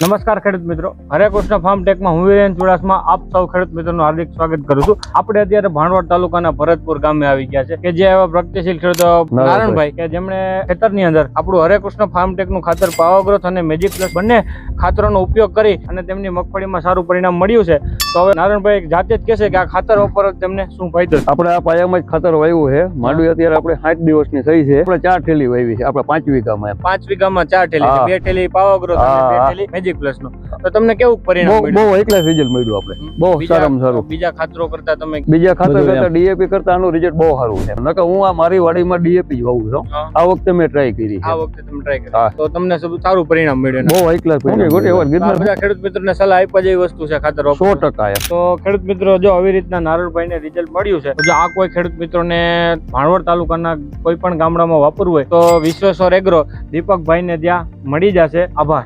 નમસ્કાર ખેડૂત મિત્રો, હરે કૃષ્ણ ફાર્મ ટેકમાં હું વિરેન ચુડાસમા આપ સૌ ખેડૂત મિત્રોનું હાર્દિક સ્વાગત કરું છું. આપણે અત્યારે ભાણવડ તાલુકાના ભરતપુર ગામે આવી ગયા છે કે જે એવા પ્રગતિશીલ ખેડૂતો નારણભાઈ કે જેમણે ખેતરની અંદર આપણું હરે કૃષ્ણ ફાર્મ ટેકનું ખાતર પાવર ગ્રોથ અને મેજિક પ્લસ બંને ખાતરોનો ઉપયોગ કરી અને તેમની મગફળીમાં સારું પરિણામ મળ્યું છે. તો હવે નારણભાઈ જાતે જ કહેશે કે આ ખાતર વાપર તેમને શું ફાયદો છે. આપણે આ પાયામાં જ ખાતર વાવ્યું છે. માંડવી અત્યારે આપણે 60 દિવસની થઈ છે. આપણે 4 ઠેલી વાવી છે આપણે 5 વીઘામાં. 5 વીઘામાં 4 ઠેલી છે, 2 ઠેલી પાવર ગ્રોથ અને 2 ઠેલી મેજિક પ્લસ નો. તો તમને કેવું પરિણામ મળ્યું? બહુ એકલા રિઝલ્ટ મળ્યું આપણે. બહુ સારામાં સારું. બીજા ખાતરો કરતા તમે બીજા ખાતર કરતા ડીએપી કરતા આનું રિઝલ્ટ બહુ સારું છે. નકર હું આ મારી વાડીમાં ડીએપી જ વાવું છું. આ વખતે મેં ટ્રાય કરી છે. આ વખતે તમે ટ્રાય કરી તો તમને સારું પરિણામ મળ્યું. બહુ એકલા બધા ખેડૂત મિત્રોને સલાહ આપ્યા જેવી વસ્તુ છે ખાતર 100%. તો ખેડૂત મિત્રો જો આવી રીતના નારણભાઈને રિઝલ્ટ મળ્યું છે, જો આ કોઈ ખેડૂત મિત્રોને ભાણવડ તાલુકાના કોઈ પણ ગામડામાં વાપરવું હોય તો વિશ્વેશ્વર એગ્રો દીપકભાઈને ત્યાં મળી જશે. આભાર.